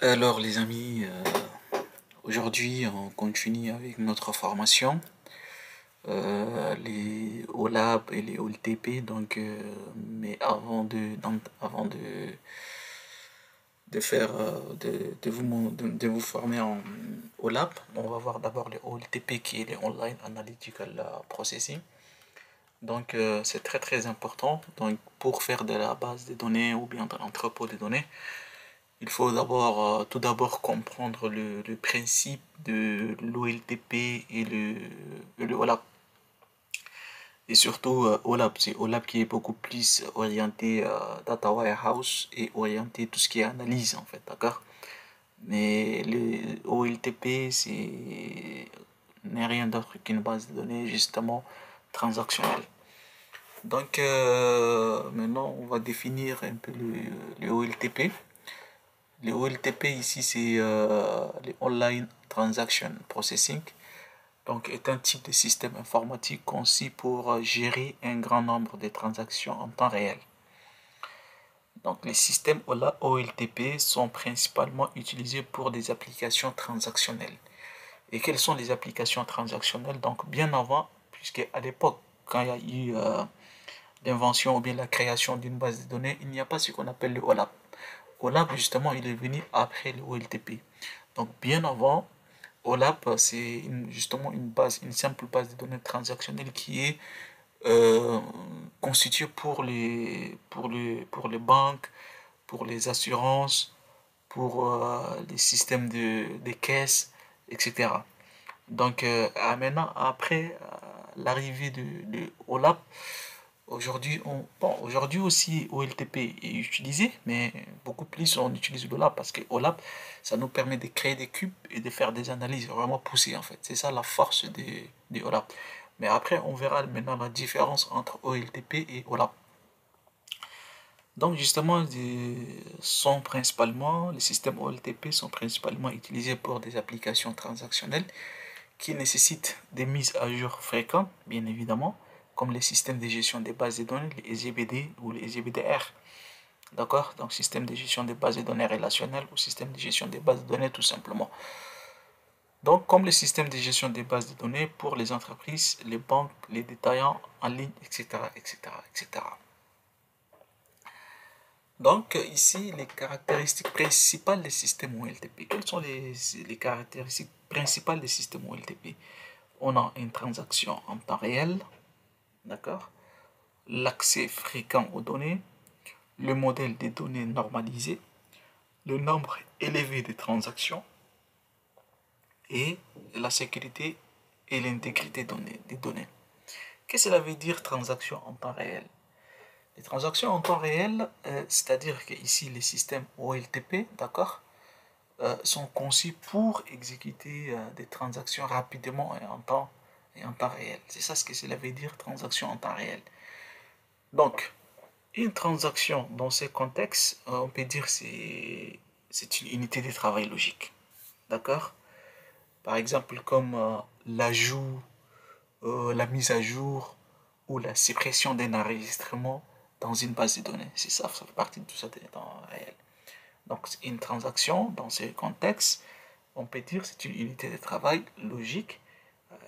Alors les amis, aujourd'hui on continue avec notre formation, les OLAB et les OLTP. Mais avant de faire, de vous former en OLAB, on va voir d'abord les OLTP qui est les Online Analytical Processing. C'est très très important. Donc pour faire de la base de données ou bien de l'entrepôt de données, il faut tout d'abord comprendre le principe de l'OLTP et le OLAP. Et surtout, OLAP, c'est OLAP qui est beaucoup plus orienté data warehouse et orienté tout ce qui est analyse en fait, d'accord? Mais le OLTP, n'est rien d'autre qu'une base de données justement transactionnelle. Maintenant, on va définir un peu le OLTP. Les OLTP ici, c'est les Online Transaction Processing. Donc, est un type de système informatique conçu pour gérer un grand nombre de transactions en temps réel. Donc, les systèmes OLTP sont principalement utilisés pour des applications transactionnelles. Et quelles sont les applications transactionnelles? Donc, bien avant, puisque à l'époque, quand il y a eu l'invention ou bien la création d'une base de données, il n'y a pas ce qu'on appelle le OLAP. OLAP, justement, il est venu après le OLTP. Donc, bien avant, OLAP, c'est justement une simple base de données transactionnelle qui est euh, constituée pour les banques, pour les assurances, pour les systèmes des caisses, etc. Maintenant, après l'arrivée de OLAP, aujourd'hui aussi OLTP est utilisé, mais beaucoup plus on utilise OLAP parce que OLAP, ça nous permet de créer des cubes et de faire des analyses vraiment poussées en fait. C'est ça la force de OLAP. Mais après, on verra maintenant la différence entre OLTP et OLAP. Donc justement, les systèmes OLTP sont principalement utilisés pour des applications transactionnelles qui nécessitent des mises à jour fréquentes, bien évidemment, comme les systèmes de gestion des bases de données, les SGBD ou les SGBDR. D'accord? Donc, système de gestion des bases de données relationnelles ou système de gestion des bases de données tout simplement. Donc, comme les systèmes de gestion des bases de données pour les entreprises, les banques, les détaillants en ligne, etc., etc., etc. Donc, ici, les caractéristiques principales des systèmes OLTP. Quelles sont les caractéristiques principales des systèmes OLTP? On a une transaction en temps réel, d'accord? L'accès fréquent aux données, le modèle des données normalisé, le nombre élevé de transactions et la sécurité et l'intégrité des données. Qu'est-ce que cela veut dire transaction en temps réel? Les transactions en temps réel, c'est-à-dire que ici les systèmes OLTP, d'accord, sont conçus pour exécuter des transactions rapidement et en temps réel. C'est ça ce que cela veut dire transaction en temps réel. Donc, une transaction dans ces contextes, on peut dire c'est une unité de travail logique. D'accord? Par exemple, comme l'ajout, la mise à jour ou la suppression d'un enregistrement dans une base de données. C'est ça, ça fait partie de tout ça dans le réel. Donc, une transaction dans ce contexte, on peut dire c'est une unité de travail logique.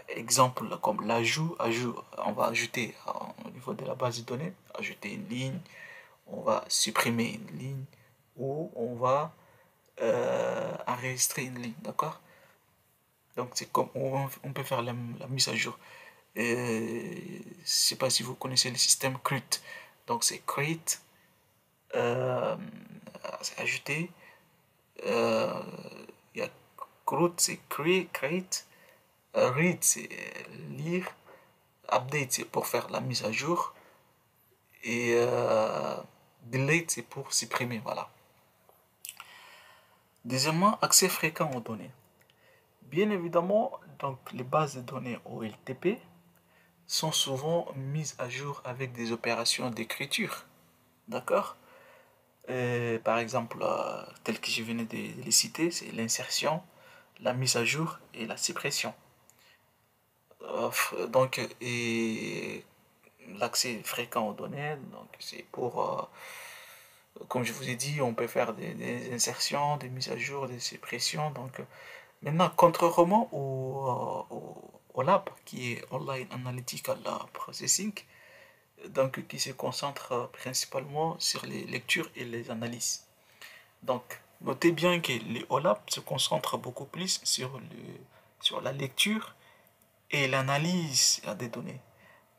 Exemple comme on va ajouter au niveau de la base de données, ajouter une ligne, on va supprimer une ligne ou on va enregistrer une ligne, d'accord? Donc c'est comme on peut faire la mise à jour. Je ne sais pas si vous connaissez le système CRUT. Donc c'est create, euh, c'est ajouter, euh, il y a CRUT, c'est create, read, c'est lire, update, c'est pour faire la mise à jour, et delete, c'est pour supprimer, voilà. Deuxièmement, accès fréquent aux données. Bien évidemment, donc les bases de données OLTP sont souvent mises à jour avec des opérations d'écriture. D'accord? Par exemple, tel que je venais de les citer, c'est l'insertion, la mise à jour et la suppression. Et l'accès fréquent aux données, donc c'est pour Comme je vous ai dit, on peut faire des insertions, des mises à jour, des suppressions. Donc, maintenant, contrairement au lab, qui est Online Analytical Processing, donc qui se concentre principalement sur les lectures et les analyses. Donc, notez bien que les OLAP se concentrent beaucoup plus sur la lecture et l'analyse des données.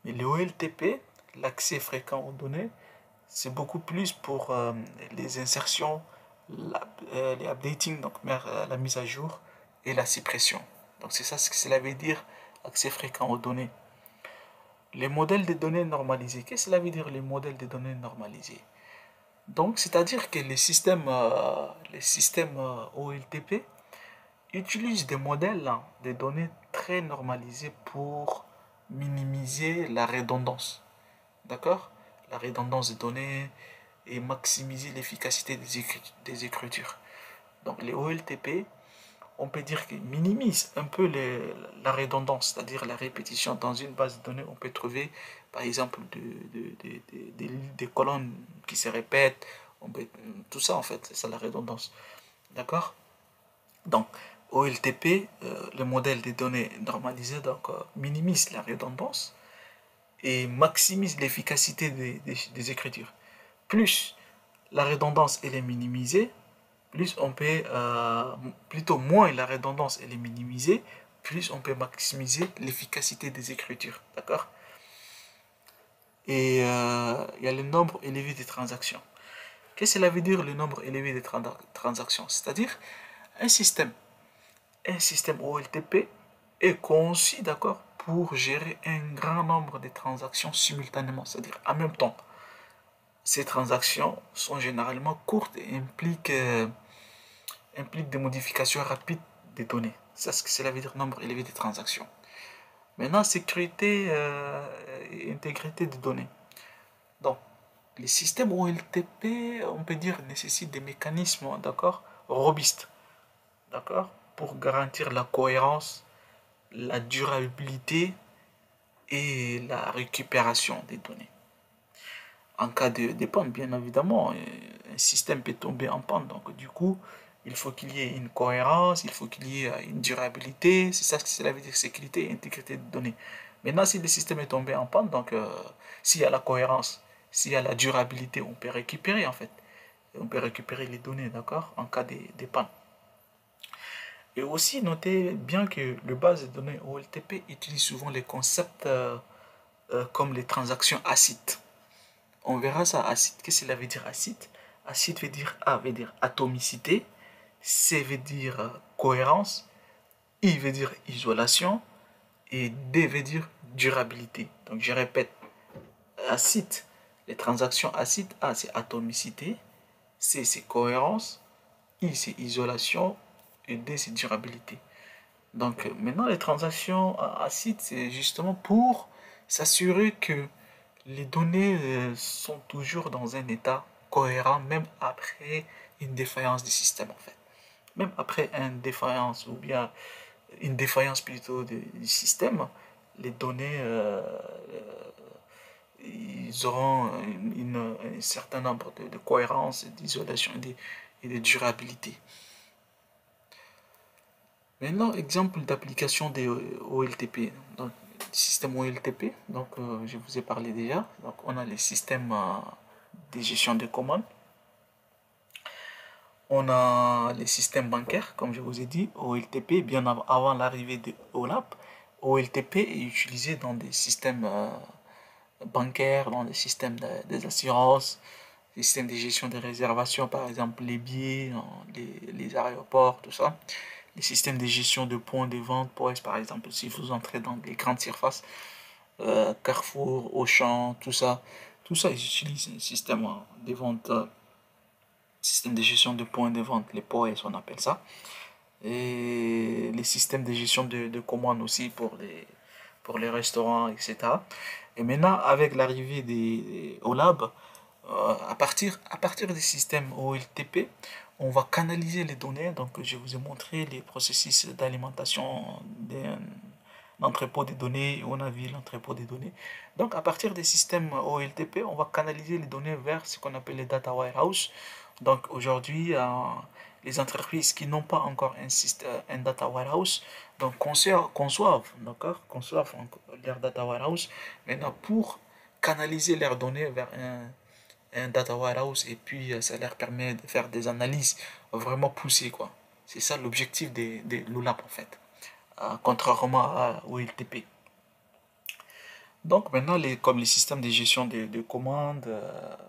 Mais le OLTP, l'accès fréquent aux données, c'est beaucoup plus pour les insertions, les updating, donc la mise à jour et la suppression. Donc c'est ça ce que cela veut dire, accès fréquent aux données. Les modèles de données normalisés. Qu'est-ce que cela veut dire les modèles de données normalisés? Donc c'est-à-dire que les systèmes OLTP utilisent des modèles de données très normalisés pour minimiser la redondance. D'accord? La redondance des données et maximiser l'efficacité des écritures. Donc les OLTP, on peut dire qu'ils minimisent un peu la redondance, c'est-à-dire la répétition. Dans une base de données, on peut trouver par exemple des colonnes qui se répètent, tout ça en fait, c'est ça la redondance. D'accord? Donc, OLTP, le modèle des données normalisées, donc, minimise la redondance et maximise l'efficacité des écritures. Plus la redondance elle est minimisée, plus on peut, plutôt moins la redondance elle est minimisée, plus on peut maximiser l'efficacité des écritures. D'accord? Et il y a le nombre élevé des transactions. Qu'est-ce que cela veut dire le nombre élevé des transactions? C'est-à-dire un système, un système OLTP est conçu, d'accord, pour gérer un grand nombre de transactions simultanément, c'est-à-dire en même temps. Ces transactions sont généralement courtes et impliquent des modifications rapides des données. C'est ce que cela veut dire nombre élevé de transactions. Maintenant, sécurité et intégrité des données. Donc, les systèmes OLTP, on peut dire, nécessitent des mécanismes, d'accord, robustes, d'accord, pour garantir la cohérence, la durabilité et la récupération des données. En cas de panne, bien évidemment, un système peut tomber en panne. Donc, du coup, il faut qu'il y ait une cohérence, il faut qu'il y ait une durabilité. C'est ça que cela veut dire sécurité et intégrité de données. Maintenant, si le système est tombé en panne, donc s'il y a la cohérence, s'il y a la durabilité, on peut récupérer en fait. On peut récupérer les données, d'accord, en cas de panne. Et aussi, notez bien que le base de données OLTP utilise souvent les concepts comme les transactions acides. On verra ça, acide. Qu'est-ce que cela veut dire acide? Acide veut dire A veut dire atomicité, C veut dire cohérence, I veut dire isolation et D veut dire durabilité. Donc je répète, acide, les transactions acides, A c'est atomicité, C c'est cohérence, I c'est isolation et D c'est durabilité. Donc maintenant les transactions acides c'est justement pour s'assurer que les données sont toujours dans un état cohérent même après une défaillance du système en fait. Même après une défaillance ou bien une défaillance plutôt du système, les données ils auront un certain nombre de cohérence, d'isolation et de durabilité. Maintenant, exemple d'application des OLTP. Donc, système OLTP, donc je vous ai parlé déjà. Donc, on a les systèmes de gestion de commandes. On a les systèmes bancaires, comme je vous ai dit, OLTP, bien avant l'arrivée de OLAP. OLTP est utilisé dans des systèmes bancaires, dans des systèmes des assurances, des systèmes de gestion des réservations, par exemple les billets, les aéroports, tout ça. Les systèmes de gestion de points de vente, par exemple, si vous entrez dans les grandes surfaces, Carrefour, Auchan, tout ça, ils utilisent un système de vente, système de gestion de points de vente, les POS, on appelle ça. Et les systèmes de gestion de commandes aussi pour les restaurants, etc. Et maintenant, avec l'arrivée des OLAB, à partir des systèmes OLTP, on va canaliser les données. Donc, je vous ai montré les processus d'alimentation l'entrepôt des données, on a vu l'entrepôt des données. Donc à partir des systèmes OLTP, on va canaliser les données vers ce qu'on appelle les data warehouse. Donc aujourd'hui, les entreprises qui n'ont pas encore un data warehouse, donc conçoivent leur data warehouse maintenant pour canaliser leurs données vers un data warehouse et puis ça leur permet de faire des analyses vraiment poussées quoi. C'est ça l'objectif des LULAP en fait, contrairement au LTP. Donc maintenant, comme les systèmes de gestion de commandes,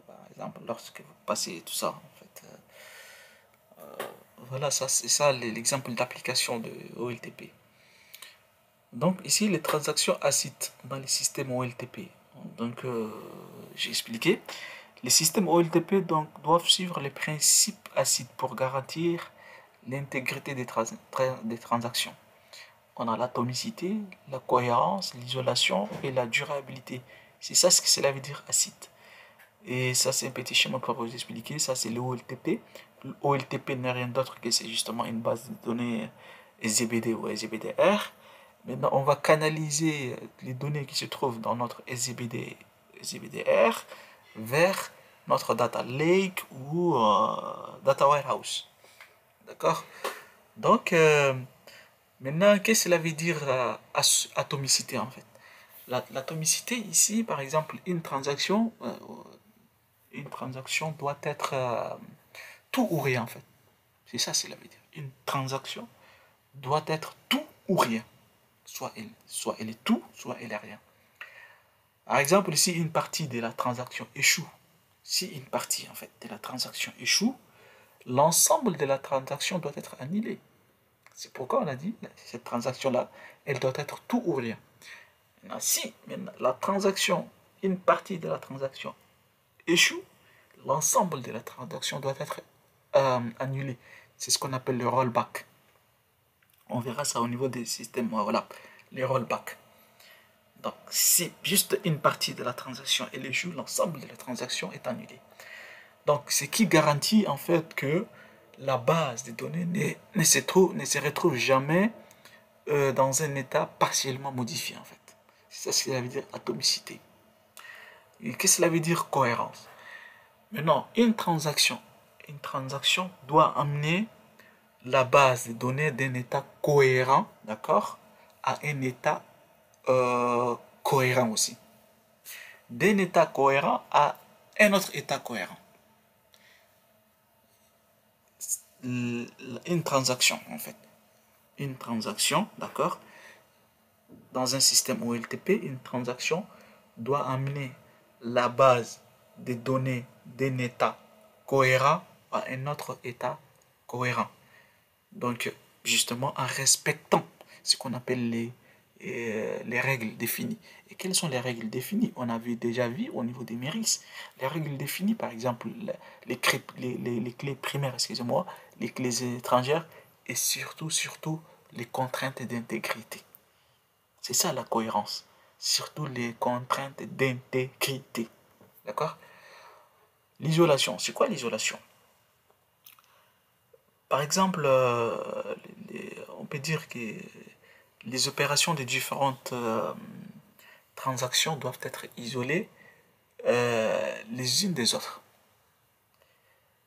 par exemple, lorsque vous passez tout ça, en fait, voilà, ça c'est ça l'exemple d'application de OLTP. Donc ici, les transactions ACID dans les systèmes OLTP. Donc j'ai expliqué. Les systèmes OLTP donc, doivent suivre les principes ACID pour garantir l'intégrité des transactions. On a l'atomicité, la cohérence, l'isolation et la durabilité. C'est ça ce que cela veut dire ACID. Et ça, c'est un petit schéma pour vous expliquer. Ça, c'est le OLTP. Le OLTP n'est rien d'autre que c'est justement une base de données SGBD ou SGBDR. Maintenant, on va canaliser les données qui se trouvent dans notre SGBDR vers notre data lake ou data warehouse. D'accord? Donc, maintenant, qu'est-ce que cela veut dire atomicité en fait? L'atomicité ici, par exemple, une transaction doit être tout ou rien en fait. C'est ça, cela veut dire. Une transaction doit être tout ou rien. Soit elle est tout, soit elle est rien. Par exemple, si une partie de la transaction échoue, si une partie en fait de la transaction échoue, l'ensemble de la transaction doit être annulé. C'est pourquoi on a dit cette transaction-là, elle doit être tout ou rien. Maintenant, si la transaction, une partie de la transaction échoue, l'ensemble de la transaction doit être annulé. C'est ce qu'on appelle le rollback. On verra ça au niveau des systèmes, voilà, les rollbacks. Donc, si juste une partie de la transaction elle échoue, l'ensemble de la transaction est annulé. Donc, ce qui garantit en fait que la base des données ne se retrouve jamais dans un état partiellement modifié en fait. C'est ça ce que ça veut dire atomicité. Et qu'est-ce que cela veut dire cohérence? Maintenant, une transaction doit amener la base de données d'un état cohérent, d'accord, à un état cohérent aussi. D'un état cohérent à un autre état cohérent. Une transaction, en fait. Une transaction, d'accord, dans un système OLTP, une transaction doit amener la base des données d'un état cohérent à un autre état cohérent. Donc, justement, en respectant ce qu'on appelle les règles définies. Et quelles sont les règles définies? On avait déjà vu au niveau des MERIS. Les règles définies, par exemple, les clés primaires, excusez-moi, les clés étrangères et surtout, les contraintes d'intégrité. C'est ça la cohérence. Surtout les contraintes d'intégrité. D'accord? L'isolation. C'est quoi l'isolation? Par exemple, on peut dire que les opérations des différentes transactions doivent être isolées les unes des autres.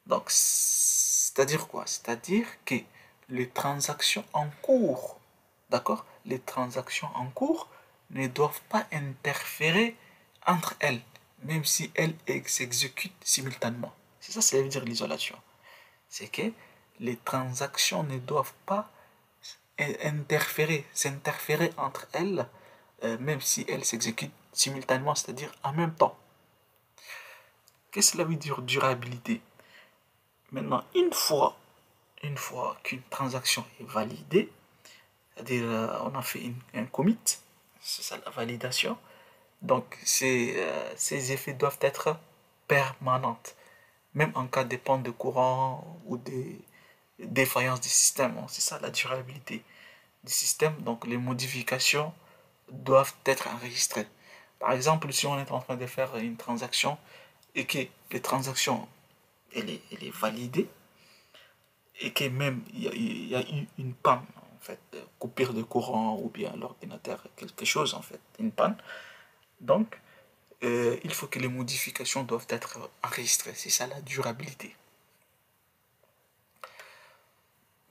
Donc, c'est-à-dire quoi? C'est-à-dire que les transactions en cours, d'accord? Les transactions en cours ne doivent pas interférer entre elles, même si elles s'exécutent simultanément. C'est ça, ça veut dire l'isolation. C'est que les transactions ne doivent pas s'interférer entre elles, même si elles s'exécutent simultanément, c'est-à-dire en même temps. Qu'est-ce que cela veut dire durabilité? Maintenant, une fois qu'une transaction est validée, c'est-à-dire on a fait un commit, c'est ça la validation, donc ces effets doivent être permanents, même en cas de panne de courant ou des défaillances du système. C'est ça la durabilité du système, donc les modifications doivent être enregistrées. Par exemple, si on est en train de faire une transaction et que la transaction elle est validée et que même il y a eu une panne fait, coupure de courant ou bien l'ordinateur, quelque chose en fait, une panne. Donc, il faut que les modifications doivent être enregistrées. C'est ça la durabilité.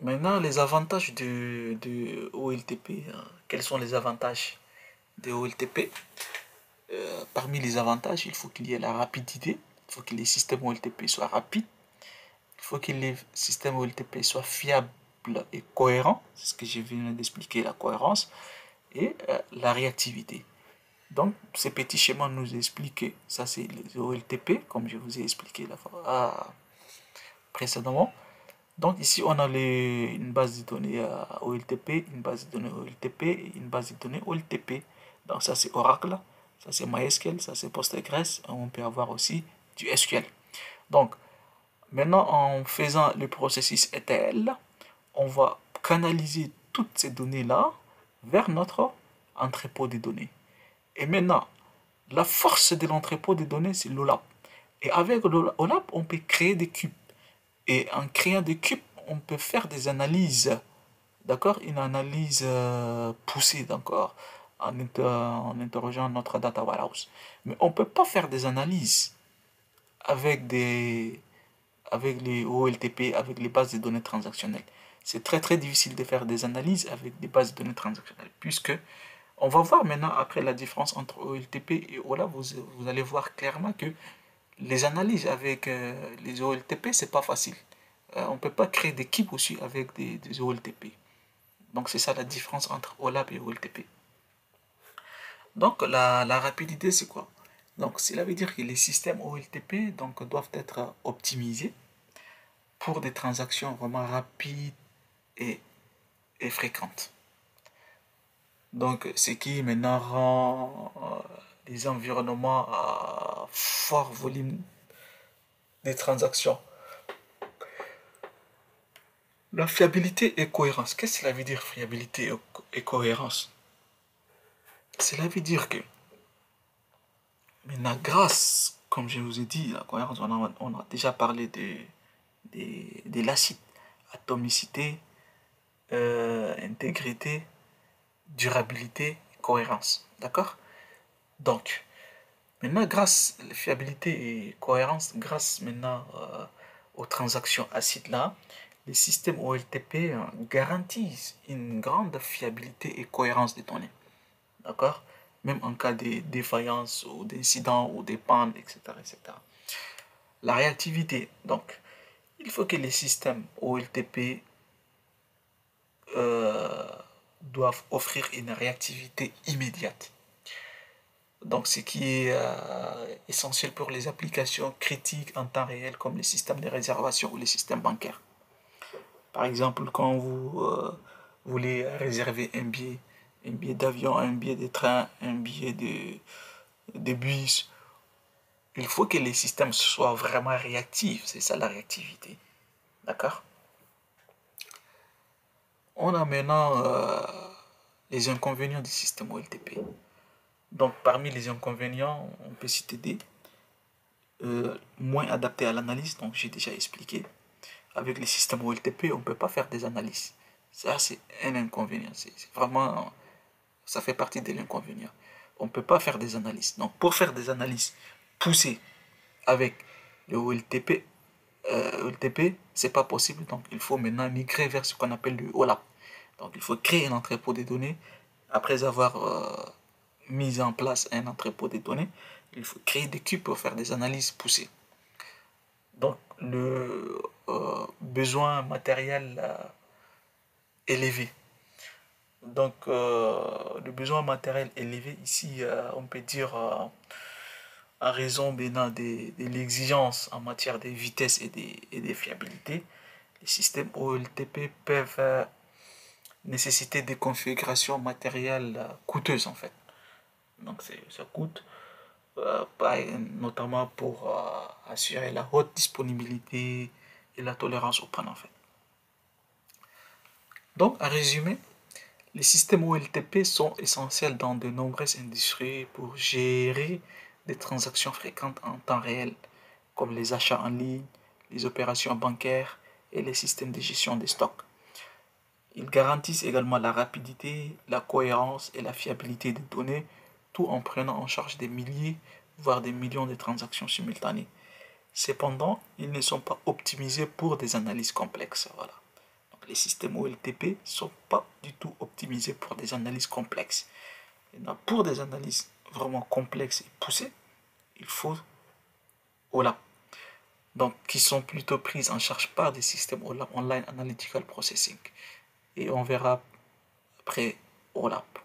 Maintenant, les avantages de OLTP. Quels sont les avantages de OLTP? Parmi les avantages, il faut qu'il y ait la rapidité. Il faut que les systèmes OLTP soient rapides. Il faut que les systèmes OLTP soient fiables et cohérents. C'est ce que je viens d'expliquer, la cohérence. Et la réactivité. Donc, ces petits schémas nous expliquent, ça c'est les OLTP, comme je vous ai expliqué la fois, précédemment. Donc ici, on a une base de données OLTP, une base de données OLTP et une base de données OLTP. Donc ça c'est Oracle, ça c'est MySQL, ça c'est Postgres. On peut avoir aussi du SQL. Donc maintenant, en faisant le processus ETL, on va canaliser toutes ces données-là vers notre entrepôt de données. Et maintenant, la force de l'entrepôt de données, c'est l'OLAP. Et avec l'OLAP, on peut créer des cubes. Et en créant des cubes, on peut faire des analyses. D'accord? Une analyse poussée, d'accord? En interrogeant notre data warehouse. Mais on ne peut pas faire des analyses avec avec les OLTP, avec les bases de données transactionnelles. C'est très très difficile de faire des analyses avec des bases de données transactionnelles, puisque on va voir maintenant après la différence entre OLTP et OLAP, vous allez voir clairement que les analyses avec les OLTP, c'est pas facile. On ne peut pas créer d'équipe aussi avec des OLTP. Donc c'est ça la différence entre OLAP et OLTP. Donc la rapidité, c'est quoi? Donc cela veut dire que les systèmes OLTP donc, doivent être optimisés pour des transactions vraiment rapides et, et fréquentes. Donc ce qui maintenant rend les environnements à fort volume des transactions. La fiabilité et cohérence. Qu'est-ce que cela veut dire fiabilité et cohérence? Cela veut dire que maintenant, grâce, comme je vous ai dit, la cohérence, on a déjà parlé de l'acide, atomicité, intégrité, durabilité, cohérence. D'accord? Donc, maintenant, grâce à la fiabilité et cohérence, grâce maintenant aux transactions acides là, les systèmes OLTP garantissent une grande fiabilité et cohérence des données. D'accord? Même en cas de défaillance ou d'incident ou de panne, etc., etc. La réactivité. Donc, il faut que les systèmes OLTP euh, doivent offrir une réactivité immédiate. Donc, ce qui est essentiel pour les applications critiques en temps réel, comme les systèmes de réservation ou les systèmes bancaires. Par exemple, quand vous voulez réserver un billet d'avion, un billet de train, un billet de bus, il faut que les systèmes soient vraiment réactifs. C'est ça la réactivité. D'accord? On a maintenant les inconvénients du système OLTP. Donc, parmi les inconvénients, on peut citer des moins adaptés à l'analyse, donc j'ai déjà expliqué. Avec les systèmes OLTP, on ne peut pas faire des analyses. Ça, c'est un inconvénient. C'est vraiment, ça fait partie de l'inconvénient. On ne peut pas faire des analyses. Donc, pour faire des analyses poussées avec le OLTP, c'est pas possible. Donc, il faut maintenant migrer vers ce qu'on appelle le OLAP. Donc, il faut créer un entrepôt de données. Après avoir mis en place un entrepôt de données, il faut créer des cubes pour faire des analyses poussées. Donc, le besoin matériel élevé. Donc, le besoin matériel élevé, ici, on peut dire, en raison maintenant de l'exigence en matière de vitesse et de fiabilité, les systèmes OLTP peuvent nécessiter des configurations matérielles coûteuses en fait. Donc, ça coûte, notamment pour assurer la haute disponibilité et la tolérance au panne en fait. Donc, en résumé, les systèmes OLTP sont essentiels dans de nombreuses industries pour gérer des transactions fréquentes en temps réel, comme les achats en ligne, les opérations bancaires et les systèmes de gestion des stocks. Ils garantissent également la rapidité, la cohérence et la fiabilité des données, tout en prenant en charge des milliers, voire des millions de transactions simultanées. Cependant, ils ne sont pas optimisés pour des analyses complexes. Voilà. Donc, les systèmes OLTP ne sont pas du tout optimisés pour des analyses complexes. Maintenant, pour des analyses vraiment complexes et poussées, il faut OLAP. Donc, qui sont plutôt prises en charge par des systèmes OLAP, Online Analytical Processing. Et on verra après OLAP.